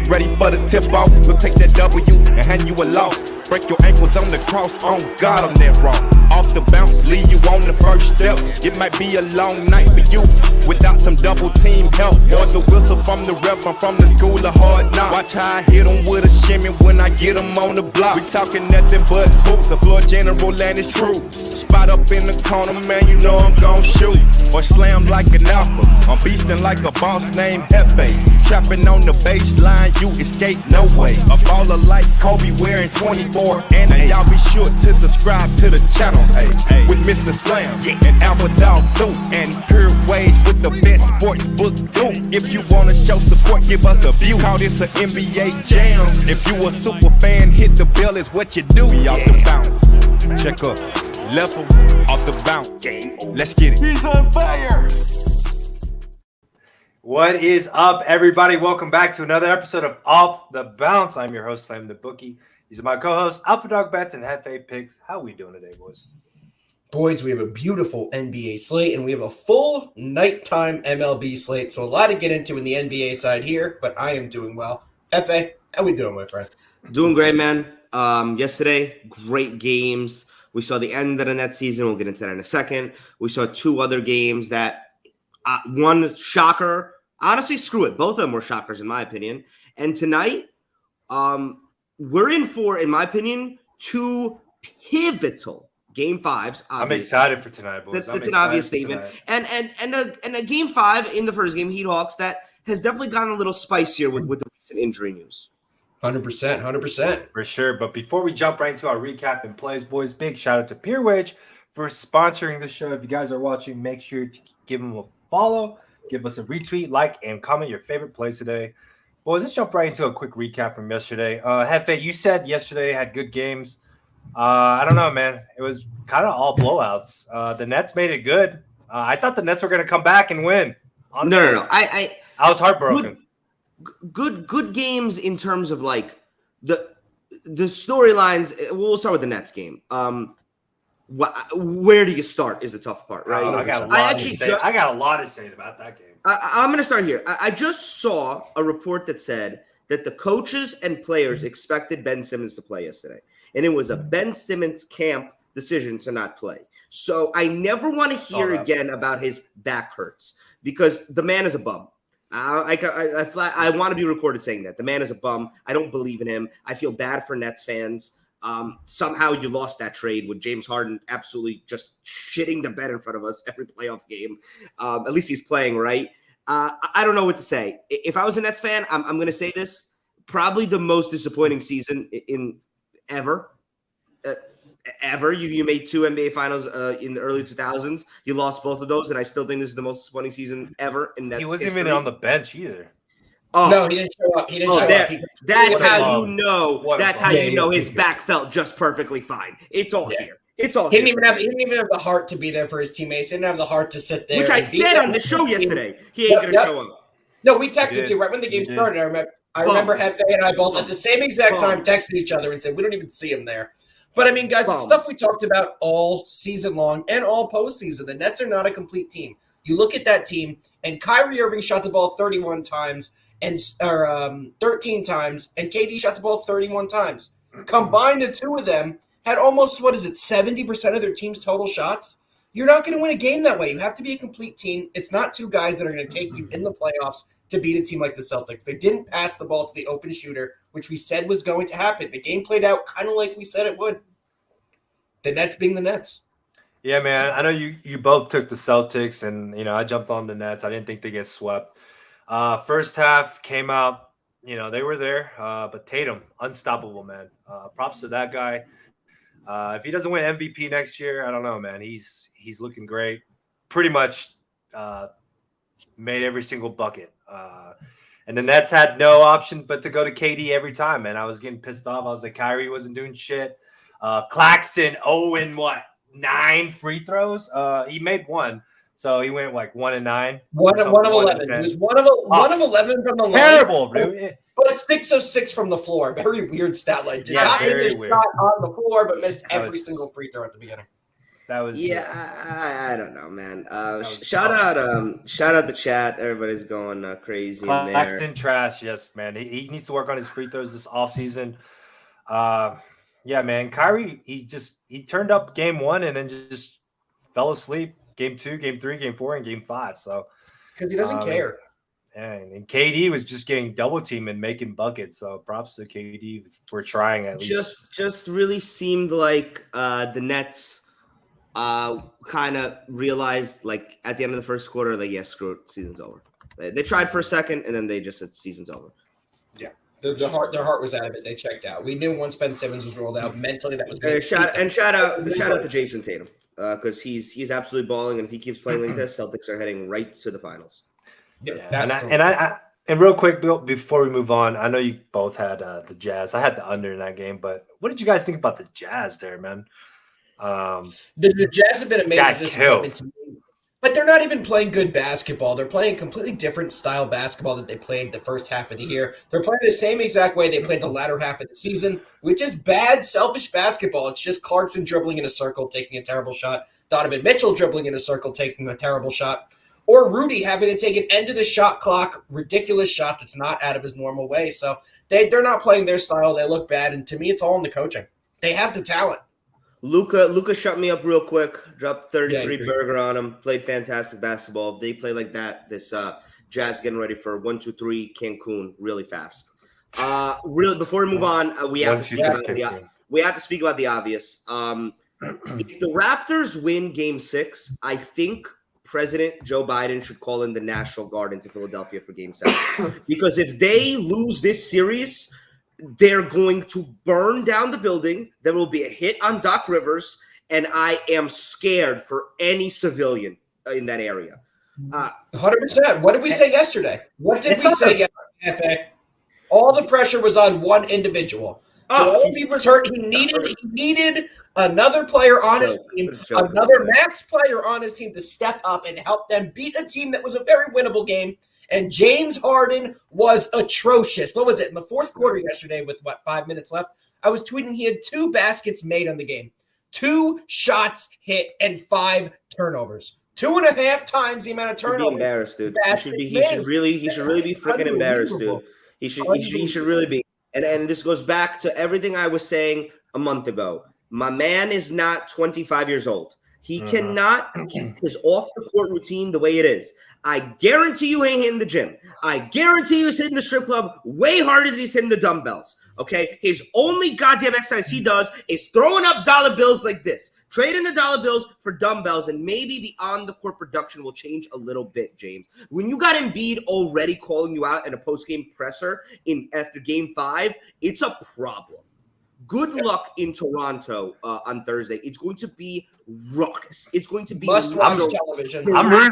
Get ready for the tip off. We'll take that W and hand you a loss. Break your ankles on the cross. On God, I'm that raw. Off the bounce, leave you on the first step. It might be a long night for you without some double team help. Or the whistle from the ref. I'm from the school of hard knocks. Watch how I hit them with a shimmy when I get them on the block. We talking nothing but hoops. A floor general and it's true. Spot up in the corner, man, you know I'm gon' shoot. Or slam like an alpha. I'm beastin' like a boss named Hefe. Trapping on the baseline, you escape no way. A baller like Kobe wearing 24. And y'all be sure to subscribe to the channel. With Mr. Slam and Alpha Dog 2. And Pure Wage with the best sports book too. If you wanna show support, give us a view. Call this an NBA jam. If you a super fan, hit the bell is what you do. We off the bounce. Check up. Level off the bounce. Let's get it. He's on fire. What is up, everybody? Welcome back to another episode of Off the Bounce. I'm your host, Slam the Bookie. These are my co-hosts, Alpha Dog Bets and Hefe Picks. How we doing today, boys? Boys, we have a beautiful NBA slate, and we have a full nighttime MLB slate, so a lot to get into in the NBA side here, but I am doing well. Hefe, how we doing, my friend? Doing great, man. Yesterday, great games. We saw the end of the Nets season. We'll get into that in a second. We saw two other games that one shocker. Honestly, screw it. Both of them were shockers, in my opinion. And tonight, we're in for, in my opinion, two pivotal Game 5s. Obviously. I'm excited for tonight, boys. That's an obvious statement. And a Game 5 in the first game, Heat Hawks, that has definitely gotten a little spicier with the recent injury news. 100%. For sure. But before we jump right into our recap and plays, boys, big shout out to Pure Wage for sponsoring the show. If you guys are watching, make sure to give them a follow, give us a retweet, like, and comment your favorite plays today. Boys, let's jump right into a quick recap from yesterday. Hefe, you said yesterday had good games. I don't know, man. It was kind of all blowouts. The Nets made it good. I thought the Nets were going to come back and win. Honestly. No. I was heartbroken. Good games in terms of like the storylines. We'll start with the Nets game. Where do you start is the tough part, right? I got a lot to say about that game. I'm going to start here. I just saw a report that said that the coaches and players expected Ben Simmons to play yesterday, and it was a Ben Simmons camp decision to not play. So I never want to hear again about his back hurts because the man is a bum. I want to be recorded saying that. The man is a bum. I don't believe in him. I feel bad for Nets fans. Somehow you lost that trade with James Harden absolutely just shitting the bed in front of us every playoff game. At least he's playing right. I don't know what to say. If I was a Nets fan, I'm going to say this. Probably the most disappointing season in ever. Ever. You made two NBA finals in the early 2000s. You lost both of those, and I still think this is the most disappointing season ever in Nets He wasn't history. even on the bench either. Oh, No, he didn't show up. That's how you know. That's how you know his good. back felt just perfectly fine. It's all here. It's all He here. didn't even have the heart to be there for his teammates. He didn't have the heart to sit there. Which I and be said there. on the show yesterday. He ain't going to show up. No, we texted too right when the game started. I remember Hefe and I both at the same exact time texted each other and said we don't even see him there. But I mean, guys, it's stuff we talked about all season long and all postseason. The Nets are not a complete team. You look at that team, and Kyrie Irving shot the ball 31 times and 13 times, and KD shot the ball 31 times. Combined, the two of them had almost 70% of their team's total shots. You're not going to win a game that way. You have to be a complete team. It's not two guys that are going to take you in the playoffs to beat a team like the Celtics. They didn't pass the ball to the open shooter, which we said was going to happen. The game played out kind of like we said it would. The Nets being the Nets. Yeah, man. I know you both took the Celtics, and I jumped on the Nets. I didn't think they get swept. First half came out, they were there, but Tatum, unstoppable, man. Props to that guy. If he doesn't win MVP next year, I don't know, man. He's looking great. Pretty much made every single bucket. And the Nets had no option but to go to KD every time, man. I was getting pissed off. I was like, Kyrie wasn't doing shit. Claxton, 9 free throws. He made one. So he went like 1 and 9. One of 11. He was one of 11 from the line. Terrible, dude. But 6 of 6 from the floor. Very weird stat line. Did not miss a shot on the floor, but missed every single free throw at the beginning. That was I don't know, man. was Shout tough. out, shout out the chat. Everybody's going crazy in there. Claxton trash, yes, man. He needs to work on his free throws this offseason. Yeah, man. Kyrie, he turned up game 1 and then just fell asleep. Game 2, game 3, game 4, and game 5. So Because he doesn't care. And KD was just getting double teamed and making buckets. So props to KD for trying at least. Just really seemed like the Nets kind of realized, like, at the end of the first quarter, like, yeah, screw it, season's over. They tried for a second, and then they just said season's over. Yeah, their heart was out of it. They checked out. We knew once Ben Simmons was rolled out mentally, that was going to shout out to Jason Tatum because he's absolutely balling, and if he keeps playing like this, Celtics are heading right to the finals. Yeah, and real quick, before we move on, I know you both had the Jazz. I had the under in that game, but what did you guys think about the Jazz there, man? The Jazz have been a major disappointment to me, but they're not even playing good basketball. They're playing a completely different style basketball that they played the first half of the year. They're playing the same exact way they played the latter half of the season, which is bad, selfish basketball. It's just Clarkson dribbling in a circle, taking a terrible shot, Donovan Mitchell dribbling in a circle, taking a terrible shot, or Rudy having to take an end of the shot clock, ridiculous shot that's not out of his normal way. So they're not playing their style. They look bad, and to me, it's all in the coaching. They have the talent. Luka shut me up real quick. Dropped 33 burger on him. Played fantastic basketball. If they play like that, this Jazz getting ready for 1-2-3 Cancun really fast. Really, before we move on, we have to speak about the obvious. If the Raptors win Game 6, I think President Joe Biden should call in the National Guard into Philadelphia for Game 7. Because if they lose this series, they're going to burn down the building. There will be a hit on Doc Rivers, and I am scared for any civilian in that area. 100%. What did we say yesterday? What did we say yesterday? All the pressure was on one individual. Joel Embiid was hurt. He needed another player on his team, another max player on his team to step up and help them beat a team that was a very winnable game. And James Harden was atrocious. What was it? In the fourth quarter yesterday with, 5 minutes left, I was tweeting he had 2 baskets made on the game, 2 shots hit, and 5 turnovers. 2.5 times the amount of turnovers. He should be embarrassed, dude. He should really be freaking embarrassed, dude. He should really be. And this goes back to everything I was saying a month ago. My man is not 25 years old. He cannot keep his off-the-court routine the way it is. I guarantee you ain't hitting the gym. I guarantee you he's hitting the strip club way harder than he's hitting the dumbbells, okay? His only goddamn exercise he does is throwing up dollar bills like this. Trading the dollar bills for dumbbells, and maybe the on-the-court production will change a little bit, James. When you got Embiid already calling you out in a post-game presser after Game 5, it's a problem. Good luck in Toronto on Thursday. It's going to be raucous. It's going to be must-watch television. I'm rooting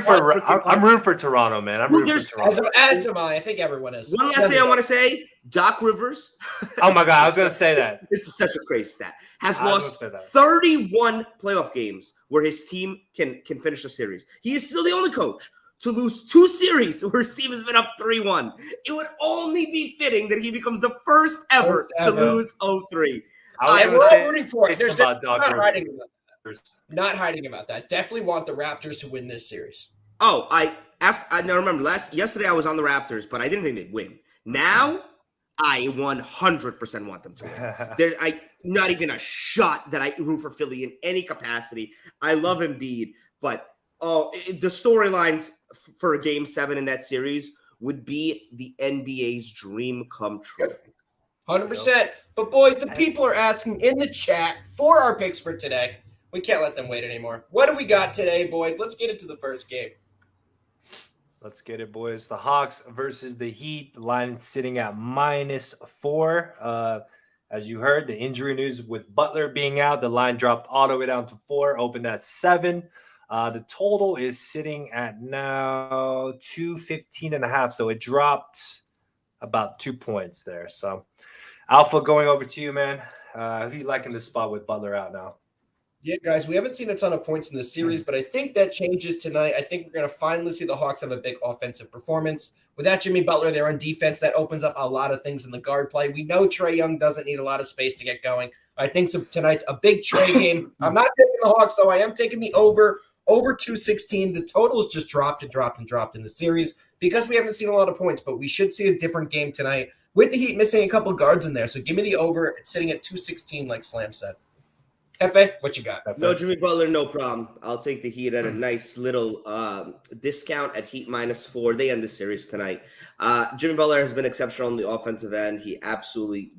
for Toronto, man. I'm rooting for Toronto. As am I. I think everyone is. One last thing I want to say: Doc Rivers. Oh my God, I was going to say that. This is such a crazy stat. Has lost 31 playoff games where his team can finish a series. He is still the only coach to lose 2 series where his team has been up 3-1. It would only be fitting that he becomes the first ever to lose 0-3. We're all rooting for it. There's not hiding about that. Not hiding about that. Definitely want the Raptors to win this series. Oh, I now remember yesterday I was on the Raptors, but I didn't think they'd win. Now I 100% want them to win. Not even a shot that I root for Philly in any capacity. I love Embiid, but the storylines for Game 7 in that series would be the NBA's dream come true. 100%. But boys, the people are asking in the chat for our picks for today. We can't let them wait anymore. What do we got today, boys? Let's get into the first game. Let's get it, boys. The Hawks versus the Heat. The line sitting at -4. As you heard, the injury news with Butler being out, the line dropped all the way down to 4, opened at 7. The total is sitting at now 215.5. So it dropped about 2 points there. So Alpha, going over to you, man. Who you liking this spot with Butler out now? Yeah, guys, we haven't seen a ton of points in this series, but I think that changes tonight. I think we're going to finally see the Hawks have a big offensive performance. Without Jimmy Butler there on defense, that opens up a lot of things in the guard play. We know Trae Young doesn't need a lot of space to get going. I think tonight's a big Trae game. I'm not taking the Hawks, though. I am taking the over 216. The total's just dropped in the series because we haven't seen a lot of points, but we should see a different game tonight with the Heat missing a couple guards in there. So give me the over. It's sitting at 216, like Slam said. Hefe, what you got? No, Jimmy Butler, no problem. I'll take the Heat at a nice little discount at Heat -4. They end the series tonight. Jimmy Butler has been exceptional on the offensive end. He absolutely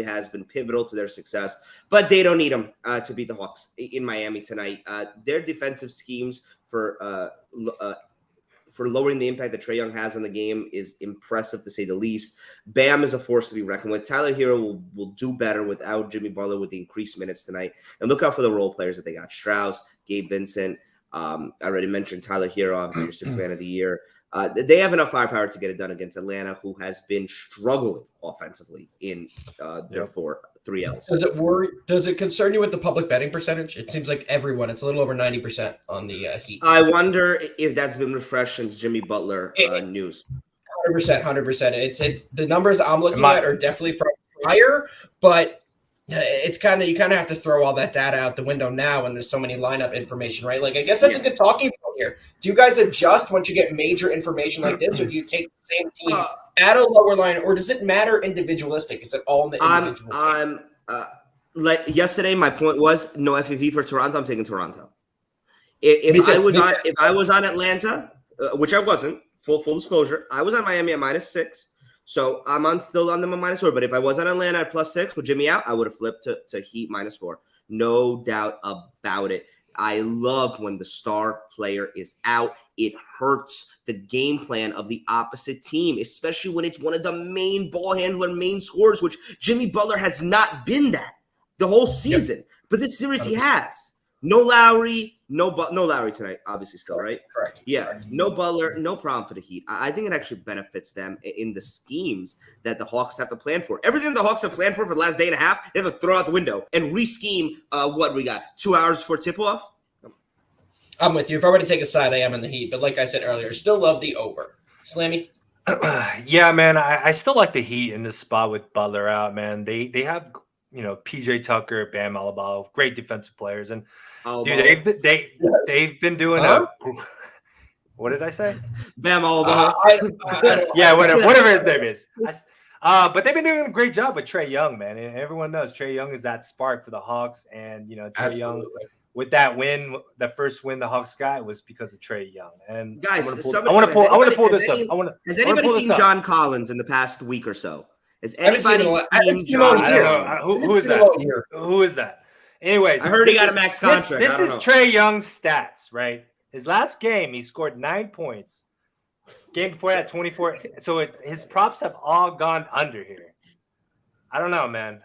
has been pivotal to their success, but they don't need him to beat the Hawks in Miami tonight. Their defensive schemes for lowering the impact that Trae Young has on the game is impressive, to say the least. Bam is a force to be reckoned with. Tyler Hero will do better without Jimmy Butler with the increased minutes tonight. And look out for the role players that they got. Strauss, Gabe Vincent. I already mentioned Tyler Hero, obviously your sixth man of the year. They have enough firepower to get it done against Atlanta, who has been struggling offensively in their 3 Ls. Does it concern you with the public betting percentage? It seems like everyone, it's a little over 90% on the Heat. I wonder if that's been refreshed since Jimmy Butler news. 100%. It's the numbers I'm looking at are definitely from prior, but it's you kind of have to throw all that data out the window now when there's so many lineup information, right? Like, I guess that's a good talking point here. Do you guys adjust once you get major information like this, or do you take the same team at a lower line, or does it matter individualistic? Is it all in the individual? Like yesterday, my point was no FEV for Toronto. I'm taking Toronto. If I was on Atlanta, which I wasn't, full disclosure, I was on Miami at -6. So I'm still on them at -4. But if I was on Atlanta at +6 with Jimmy out, I would have flipped to Heat -4. No doubt about it. I love when the star player is out. It hurts the game plan of the opposite team, especially when it's one of the main ball handler, main scorers, which Jimmy Butler has not been that the whole season. Yep. But this series he has. No Lowry, no Lowry tonight, obviously still, right? Correct. Yeah, Correct. No Butler, no problem for the Heat. I think it actually benefits them in the schemes that the Hawks have to plan for. Everything the Hawks have planned for the last day and a half, they have to throw out the window and re-scheme what we got, 2 hours for tip-off? I'm with you. If I were to take a side, I am in the Heat. But like I said earlier, still love the over. Slammy? Yeah, man. I still like the Heat in this spot with Butler out, man. They have, PJ Tucker, Bam Adebayo, great defensive players. And, dude, they've been doing what did I say? Bam Adebayo. Yeah, whatever his name is. But they've been doing a great job with Trae Young, man. And everyone knows Trae Young is that spark for the Hawks. And, Trae Young – with that win, the first win the Hawks got was because of Trae Young. And guys, I want to pull this up. Has anybody seen John Collins in the past week or so? Has anybody seen John? I don't know. Who is that? Who is that? Anyways, I heard he got a max contract. This is Trae Young's stats, right? His last game, he scored 9 points. Game before that, 24. So his props have all gone under here. I don't know, man.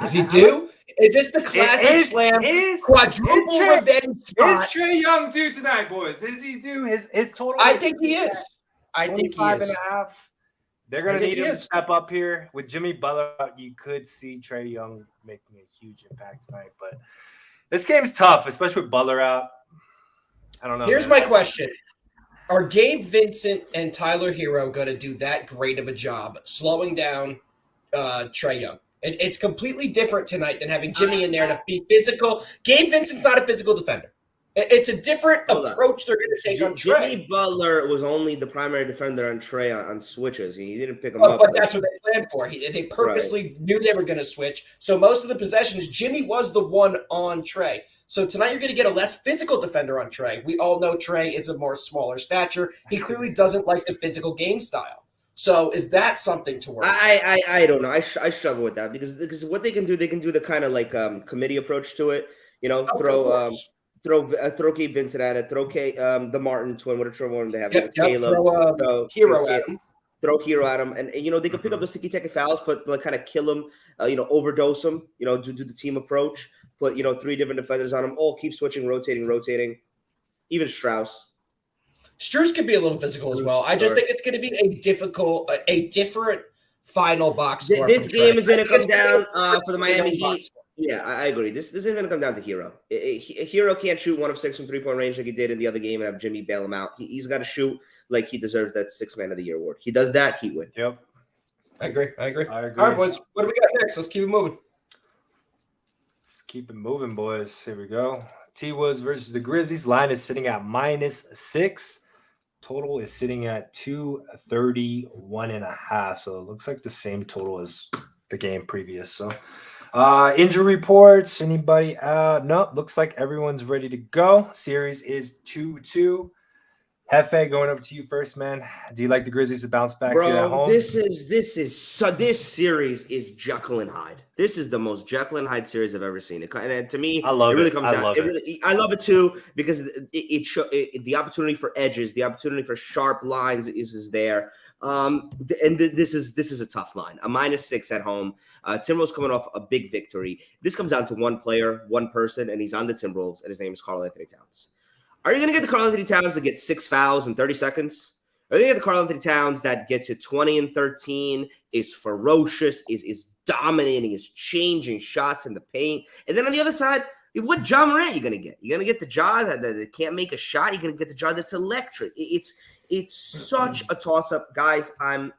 Does he do? Is this the classic Slam quadruple revenge spot? Is Trae Young due tonight, boys? Is he due? His total? I think he is. I think he is. 25.5. They're going to need him to step up here. With Jimmy Butler out, you could see Trae Young making a huge impact tonight. But this game's tough, especially with Butler out. I don't know. Here's my question. Are Gabe Vincent and Tyler Hero going to do that great of a job slowing down Trae Young? It's completely different tonight than having Jimmy in there to be physical. Gabe Vincent's not a physical defender. It's a different approach they're going to take on Trae. Jimmy Butler was only the primary defender on Trae on switches. He didn't pick him up. But that's what they planned for. They purposely knew they were going to switch. So most of the possessions, Jimmy was the one on Trae. So tonight you're going to get a less physical defender on Trae. We all know Trae is a more smaller stature. He clearly doesn't like the physical game style. So is that something to work? I don't know. I struggle with that because what they can do the kind of like committee approach to it. Throw Gabe Vincent at it. Throw the Martin twin. Whatever one they have. Caleb. Throw Hero at him. Throw Hero at him, and they can pick up the sticky tacky fouls, but like kind of kill him. Overdose him. Do the team approach. Put 3 different defenders on him. All keep switching, rotating. Even Strauss. Strus could be a little physical as well. I just think it's going to be a different final box score. This game is going to come down for the Miami Heat. Yeah, I agree. This isn't going to come down to Hero. Hero can't shoot 1 of 6 from 3-point range like he did in the other game and have Jimmy bail him out. He's got to shoot like he deserves that 6th Man of the Year award. He does that, he win. Yep. I agree. I agree. All right, boys. What do we got next? Let's keep it moving. Let's keep it moving, boys. Here we go. T-Wolves versus the Grizzlies. Line is sitting at -6. Total is sitting at 231.5. So it looks like the same total as the game previous. So injury reports. Anybody out? No, looks like everyone's ready to go. Series is 2-2. Hefe, going over to you first, man. Do you like the Grizzlies to bounce back here at home? This series is Jekyll and Hyde. This is the most Jekyll and Hyde series I've ever seen. And to me, I love it really it. comes I down. love I love it too because the opportunity for edges, the opportunity for sharp lines is there. This is a tough line. A -6 at home. Timberwolves coming off a big victory. This comes down to one player, one person, and he's on the Timberwolves, and his name is Karl-Anthony Towns. Are you going to get the Karl-Anthony Towns that get 6 fouls in 30 seconds? Are you going to get the Karl-Anthony Towns that gets to 20 and 13, is ferocious, is dominating, is changing shots in the paint? And then on the other side, what Ja Morant are you going to get? You're going to get the Ja that can't make a shot. You're going to get the Ja that's electric. It's such a toss-up. Guys, I'm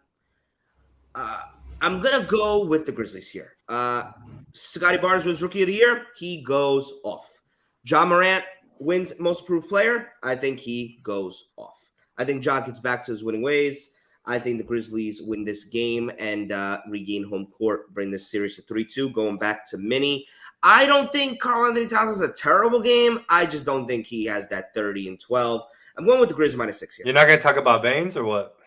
going to go with the Grizzlies here. Scotty Barnes wins Rookie of the Year. He goes off. Ja Morant wins Most Improved Player. I think he goes off. I think Ja gets back to his winning ways. I think the Grizzlies win this game and regain home court, bring this series to 3-2, going back to Minnie. I don't think Karl-Anthony Towns is a terrible game. I just don't think he has that 30 and 12. I'm going with the Grizzlies -6 here. You're not going to talk about Baines or what?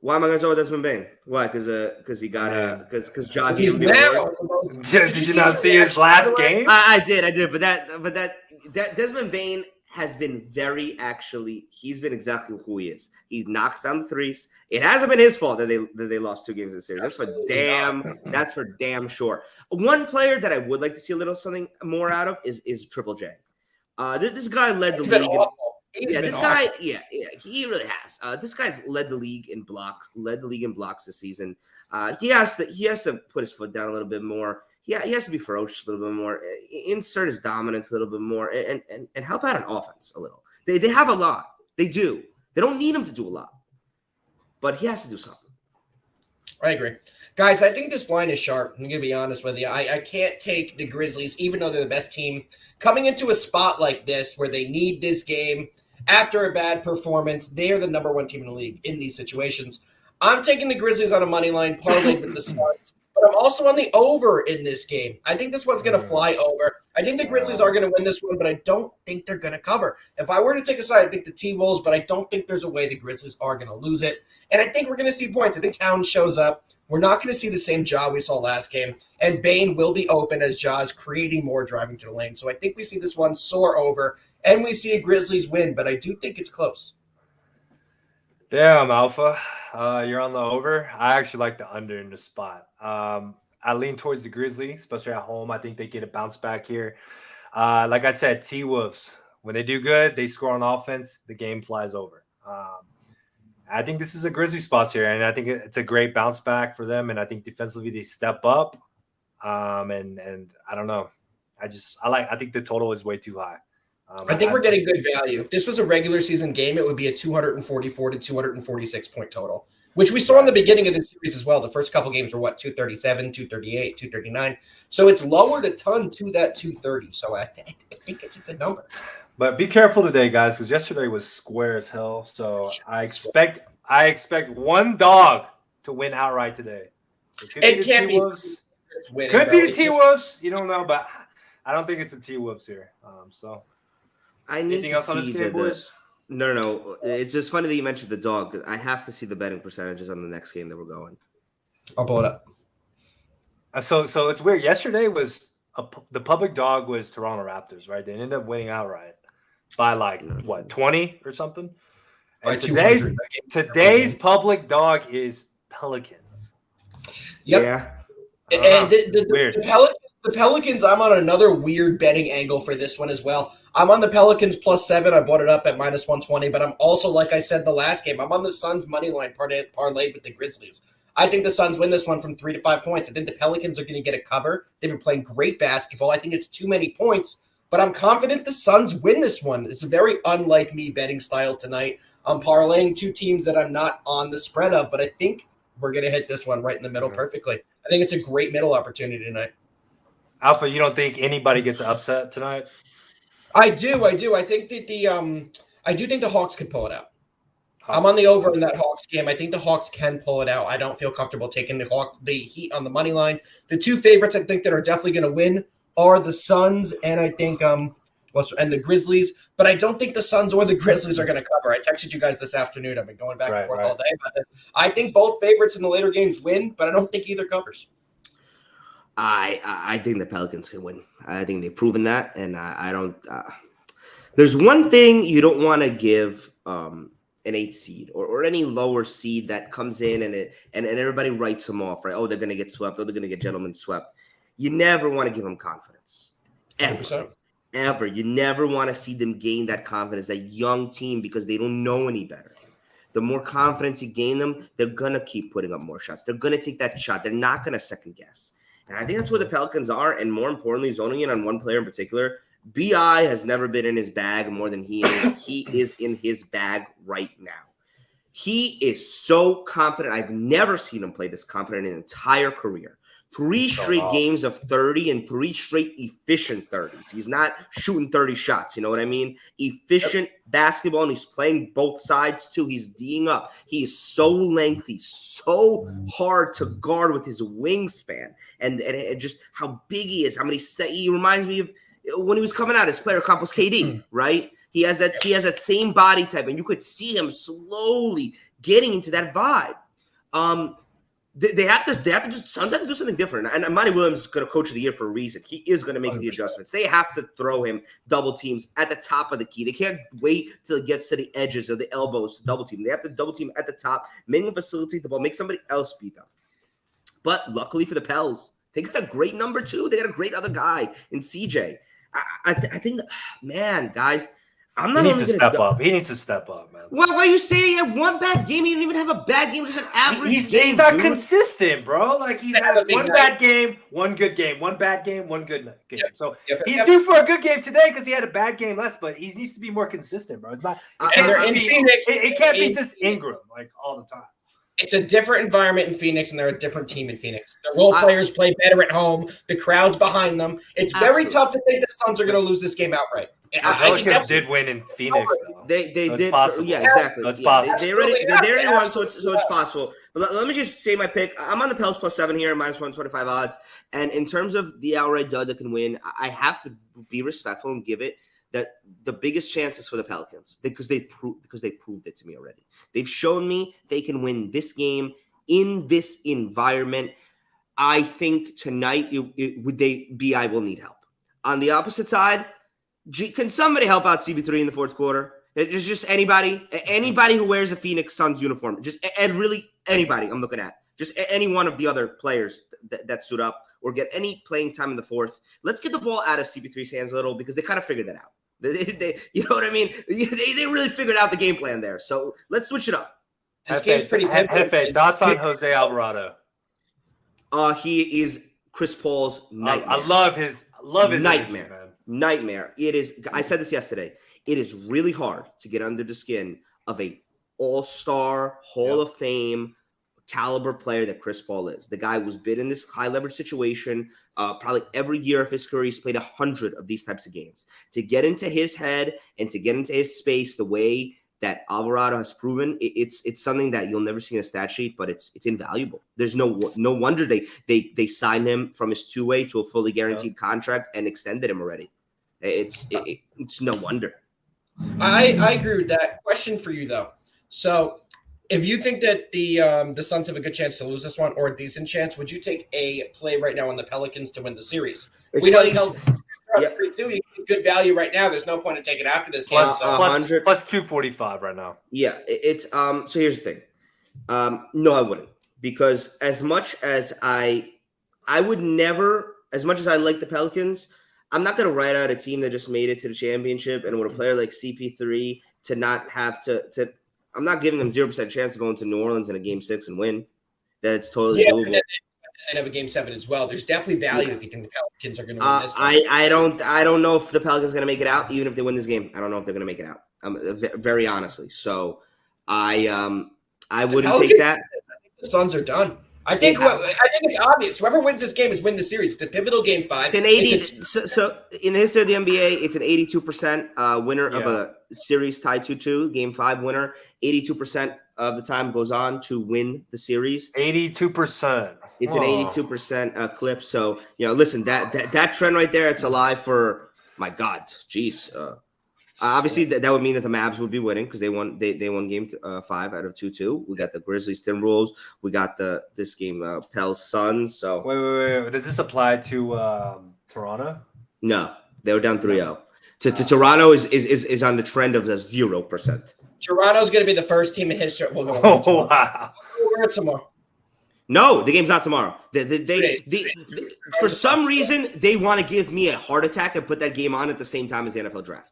Why am I going to talk about Desmond Bain? Why? Because he got because John. He's now. Did you not see his last game? I did, but that Desmond Bain has been he's been exactly who he is. He knocks down the threes. It hasn't been his fault that they lost 2 games in the series. That's for damn sure. One player that I would like to see a little something more out of is Triple J. This guy led the league. He really has. This guy's led the league in blocks this season. He has to put his foot down a little bit more. He has to be ferocious a little bit more, insert his dominance a little bit more, and help out on offense a little. They have a lot. They do. They don't need him to do a lot, but he has to do something. I agree. Guys, I think this line is sharp. I'm going to be honest with you. I can't take the Grizzlies, even though they're the best team, coming into a spot like this where they need this game after a bad performance. They are the number 1 team in the league in these situations. I'm taking the Grizzlies on a money line, parlayed with the Suns. But I'm also on the over in this game. I think this one's going to fly over. I think the Grizzlies are going to win this one, but I don't think they're going to cover. If I were to take a side, I think the T-Wolves, but I don't think there's a way the Grizzlies are going to lose it. And I think we're going to see points. I think Towns shows up. We're not going to see the same Ja we saw last game. And Bain will be open as Ja is creating more driving to the lane. So I think we see this one soar over, and we see a Grizzlies win, but I do think it's close. Damn, Alpha. You're on the over. I actually like the under in the spot. I lean towards the Grizzlies, especially at home. I think they get a bounce back here. Like I said, T-Wolves, when they do good, they score on offense, the game flies over. I think this is a Grizzlies spot here, and I think it's a great bounce back for them. And I think defensively they step up. And I don't know. I think the total is way too high. I think we're getting good value. If this was a regular season game, it would be a 244 to 246 point total, which we saw in the beginning of the series as well. The first couple games were 237, 238, 239. So it's lowered a ton to that 230. So I think it's a good number. But be careful today, guys, because yesterday was square as hell. So I expect one dog to win outright today. It can't be. Could be the T-Wolves. You don't know, but I don't think it's the T-Wolves here. Anything else on this game, boys? No. It's just funny that you mentioned the dog. I have to see the betting percentages on the next game that we're going. I'll pull it up. So it's weird. Yesterday was the public dog was Toronto Raptors, right? They ended up winning outright by 20 or something. And today's public dog is Pelicans. Yep. Yeah. And the Pelicans, I'm on another weird betting angle for this one as well. I'm on the Pelicans +7. I bought it up at -120, but I'm also, like I said the last game, I'm on the Suns money line parlayed with the Grizzlies. I think the Suns win this one from 3 to 5 points. I think the Pelicans are going to get a cover. They've been playing great basketball. I think it's too many points, but I'm confident the Suns win this one. It's a very unlike me betting style tonight. I'm parlaying two teams that I'm not on the spread of, but I think we're going to hit this one right in the middle perfectly. I think it's a great middle opportunity tonight. Alpha, you don't think anybody gets upset tonight? I do. I think that I do think the Hawks could pull it out. I'm on the over in that Hawks game. I think the Hawks can pull it out. I don't feel comfortable taking the Heat on the money line. The two favorites I think that are definitely going to win are the Suns and I think and the Grizzlies. But I don't think the Suns or the Grizzlies are going to cover. I texted you guys this afternoon. I've been going back and forth all day about this. I think both favorites in the later games win, but I don't think either covers. I think the Pelicans can win. I think they've proven that, and I don't. There's one thing you don't want to give an 8th seed or any lower seed that comes in and everybody writes them off, right? Oh, they're going to get swept. Oh, they're going to get gentlemen swept. You never want to give them confidence, ever. 100%. Ever. You never want to see them gain that confidence, that young team, because they don't know any better. The more confidence you gain them, they're going to keep putting up more shots. They're going to take that shot. They're not going to second guess. And I think that's where the Pelicans are. And more importantly, zoning in on one player in particular, B.I. has never been in his bag more than he is. He is in his bag right now. He is so confident. I've never seen him play this confident in an entire career. 3 straight games of 30 and 3 straight efficient 30s. He's not shooting 30 shots. You know what I mean? Efficient basketball, and he's playing both sides too. He's D'ing up. He is so lengthy, so hard to guard with his wingspan, and just how big he is. How many? He reminds me of when he was coming out. His player comp was KD, right? He has that same body type, and you could see him slowly getting into that vibe. They have to just Suns have to do something different. And Monty Williams is going to coach of the year for a reason. He is going to make 100%. The adjustments. They have to throw him double teams at the top of the key. They can't wait till it gets to the edges or the elbows to double team. They have to double team at the top, make them facilitate the ball, make somebody else beat them. But luckily for the Pels, they got a great number 2. They got a great other guy in CJ. I think, man, guys, I'm not. He needs to step up. He needs to step up, man. Why you say he had one bad game? He didn't even have a bad game. Just an average game. He's not consistent, bro. Like he's had one bad game, one good game, one bad game, one good game. Yep. So he's due for a good game today because he had a bad game less. But he needs to be more consistent, bro. It's not. It can't be just Ingram like all the time. It's a different environment in Phoenix, and they're a different team in Phoenix. The role players play better at home. The crowd's behind them. It's very tough to think the Suns are going to lose this game outright. Pelicans did win in Phoenix, though. They did. Yeah, exactly. It's possible. They already won, so it's possible. But let me just say my pick. I'm on the Pels +7 here, -125 odds. And in terms of the outright dud that can win, I have to be respectful and give it that the biggest chance is for the Pelicans because they proved it to me already. They've shown me they can win this game in this environment. I think tonight BI will need help. On the opposite side, can somebody help out CB3 in the fourth quarter? It's just anybody who wears a Phoenix Suns uniform. And really anybody I'm looking at. Just any one of the other players that suit up or get any playing time in the fourth. Let's get the ball out of CB3's hands a little because they kind of figured that out. They you know what I mean? They really figured out the game plan there. So let's switch it up. This game's pretty Hefe, thoughts on Jose Alvarado? He is Chris Paul's nightmare. I love his nightmare. Energy, man. Nightmare. It is. I said this yesterday. It is really hard to get under the skin of a all-star, Hall of Fame caliber player that Chris Paul is. The guy was been in this high leverage situation probably every year of his career. He's played 100 of these types of games. To get into his head and to get into his space the way that Alvarado has proven, it's something that you'll never see in a stat sheet, but it's invaluable. There's no wonder they signed him from his two-way to a fully guaranteed contract and extended him already. It's no wonder. I agree with that. Question for you though. So if you think that the Suns have a good chance to lose this one or a decent chance, would you take a play right now on the Pelicans to win the series? We know you know good value right now. There's no point in taking after this game. Plus 245 right now. Yeah, it's so here's the thing. No, I wouldn't, because as much as I would never, as much as I like the Pelicans, I'm not going to write out a team that just made it to the championship and with a player like CP3 to not have to I'm not giving them 0% chance of going to New Orleans in a game 6 and win. That's totally doable. And have a game 7 as well. There's definitely value if you think the Pelicans are going to win this one. I don't know if the Pelicans are going to make it out, even if they win this game. I don't know if they're going to make it out. Very honestly. So I wouldn't take that. I think the Suns are done. I think it's obvious. Whoever wins this game is win the series. It's a pivotal game 5. It's an 80. So in the history of the NBA, it's an 82% winner of a series tied 2-2, game 5 winner. 82% of the time goes on to win the series. 82%. It's an 82% clip. So listen, that trend right there, it's alive for my God. Jeez. Obviously, that would mean that the Mavs would be winning because they won game 5 out of 2-2. We got the Grizzlies Timberwolves. We got this game Pels Suns. So wait. Does this apply to Toronto? No, they were down 3-0. To Toronto is on the trend of 0%. Toronto's going to be the first team in history. We'll go wow. We're tomorrow. No, the game's not tomorrow. For some reason, they want to give me a heart attack and put that game on at the same time as the NFL draft.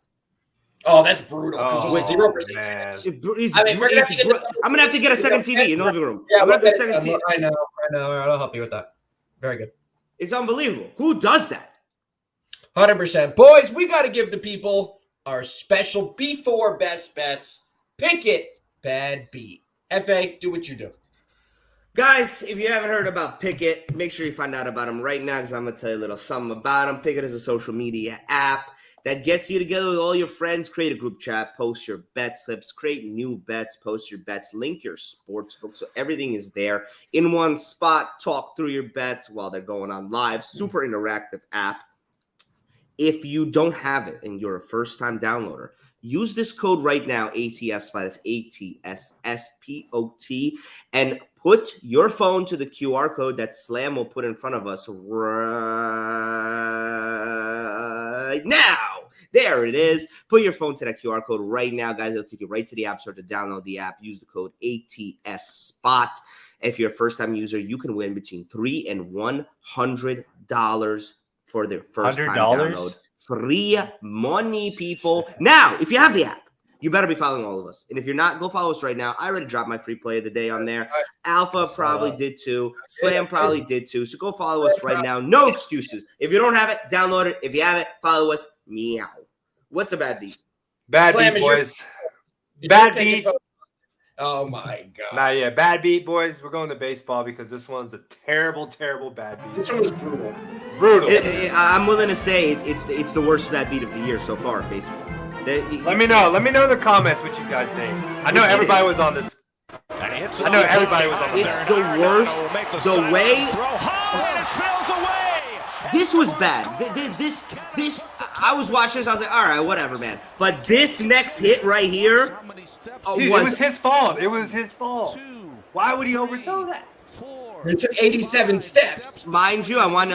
Oh, that's brutal. With 0%. I'm gonna have to get a second TV in the living room. Yeah, I'm gonna have a second TV. I know. I'll help you with that. Very good. It's unbelievable. Who does that? 100%. Boys, we got to give the people our special before best bets. Pick it, bad beat. FA, do what you do. Guys, if you haven't heard about Pickett, make sure you find out about him right now because I'm going to tell you a little something about him. Pickett is a social media app that gets you together with all your friends. Create a group chat, post your bet slips, create new bets, post your bets, link your sports book. So everything is there in one spot. Talk through your bets while they're going on live. Super interactive app. If you don't have it and you're a first-time downloader, use this code right now, ATSSPOT, that's ATSSPOT, and put your phone to the QR code that Slam will put in front of us right now. There it is. Put your phone to that QR code right now, guys. It'll take you right to the App Store to download the app. Use the code ATSSPOT. If you're a first-time user, you can win between $3 and $100 for their first-time download. Free money, people. Now, if you have the app, you better be following all of us. And if you're not, go follow us right now. I already dropped my free play of the day on there. Alpha probably did too. Slam probably did too. So go follow us right now. No excuses. If you don't have it, download it. If you have it, follow us. Meow. What's a bad beat? Bad Slam, beat, boys. Bad beat. Oh, my God. Nah, yeah, bad beat, boys. We're going to baseball because this one's a terrible, terrible bad beat. This one was brutal. Brutal. I'm willing to say it's the worst bad beat of the year so far in baseball. Let me know. Let me know in the comments what you guys think. I know everybody was on this. I know everybody was on this. It's the worst. The way this was bad. This I was watching this. I was like, all right, whatever, man. But this next hit right here, dude, it was his fault. It was his fault. Why would he overthrow that? It took 87 steps. Mind you, I want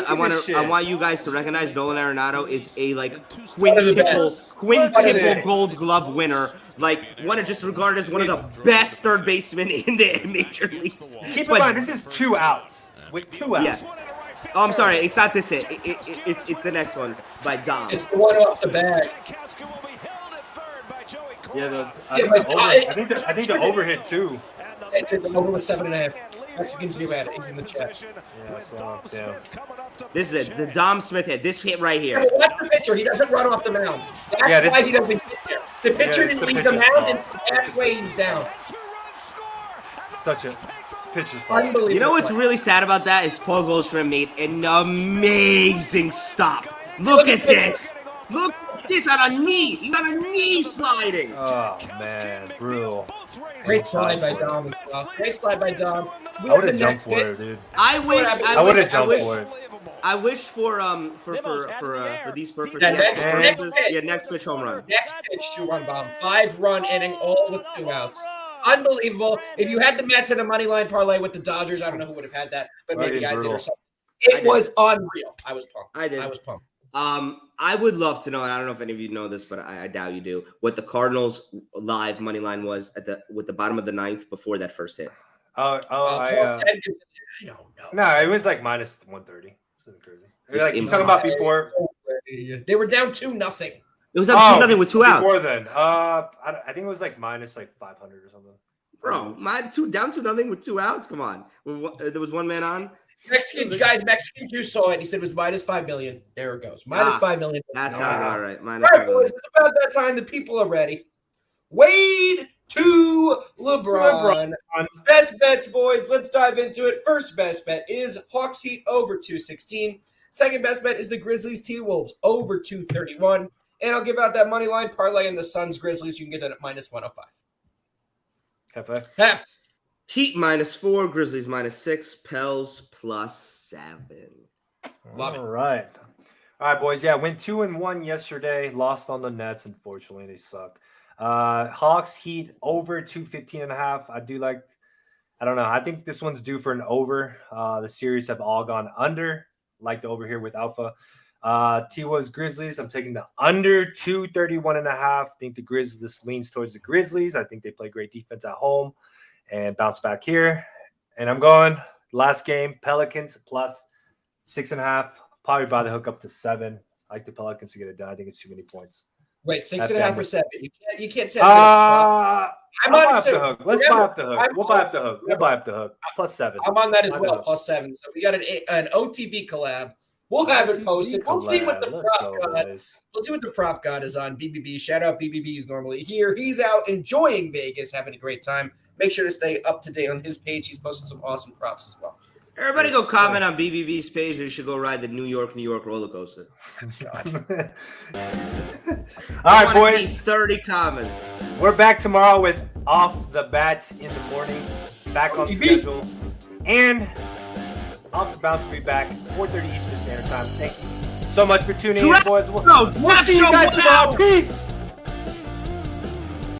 you guys to recognize Nolan Arenado is a quintuple Gold Glove winner. Like, one of just regarded as one of the best third basemen in the major leagues. Keep in mind, this is 2 outs. With 2 outs. Yeah. Oh, I'm sorry. It's not this hit. It's the next one by Dom. It's the one off the bag. Yeah, I think the overhit too. It's over with 7.5. Mexicans do at it. He's in the chat. Yeah, so damn. This is it. The Dom Smith hit. This hit right here. Watch the pitcher. He doesn't run off the mound. That's why he doesn't get there. The pitcher didn't leave the mound, and that's why he's down. Such a pitcher's fault. Unbelievable. You know what's really sad about that is Paul Goldschmidt made an amazing stop. Look at this. Look at this on a knee. He's on a knee sliding. Oh, man. Brutal. Great slide by Dom. Great slide by Dom. I would have jumped for it, dude. I would have jumped for it. I wish for these perfect next pitch home run. Next pitch 2-run bomb. 5-run inning, all with 2 outs. Unbelievable. If you had the Mets in a money line parlay with the Dodgers, I don't know who would have had that, but maybe I did or something. It was unreal. I was pumped. I was pumped. I would love to know, and I don't know if any of you know this, but I doubt you do, what the Cardinals live money line was with the bottom of the 9th before that first hit. I don't know. No, it was like minus 130. Something crazy. Like you talking about before? They were down 2-0. It was down 2-0 with 2 outs. Before then, I think it was like minus like 500 or something. Bro, down 2-0 with 2 outs. Come on. There was one man on. Mexican Jew saw it. He said it was minus 5 million. There it goes. Minus 5 million. That sounds about right. All right, boys. It's about that time. The people are ready. Wade to LeBron. Best bets, boys. Let's dive into it. First best bet is Hawks Heat over 216. Second best bet is the Grizzlies T-Wolves over 231. And I'll give out that money line parlay in the Suns Grizzlies. You can get it at minus 105. Half. Heat -4, Grizzlies -6, Pels +7. Love it. All right, boys. Yeah, went 2-1 yesterday. Lost on the Nets. Unfortunately, they suck. Hawks Heat over 215.5. I don't know. I think this one's due for an over. The series have all gone under. Like the over here with Alpha. T-Wolves Grizzlies. I'm taking the under 231.5. I think this leans towards the Grizzlies. I think they play great defense at home and bounce back here. And I'm going last game, Pelicans +6.5. Probably by the hook up to 7. I like the Pelicans to get it done. I think it's too many points. Wait, 6.5 or 7? You can't say. I'm buy up the hook. Let's buy up the hook. We'll buy up the hook. We'll buy up the hook. +7. I'm on that as well. +7. So we got an OTB collab. We'll have it posted. We'll see what the prop god. We'll see what the prop god is on BBB. Shout out BBB. He's normally here. He's out enjoying Vegas, having a great time. Make sure to stay up to date on his page. He's posted some awesome props as well. Everybody go comment on BBB's page. You should go ride the New York roller coaster. God. All right, boys. 30 comments. We're back tomorrow with Off the Bats in the morning. Back on schedule. And Off the Bounce will be back 4:30 Eastern Standard Time. Thank you so much for tuning in, boys. We'll see you guys tomorrow. Peace.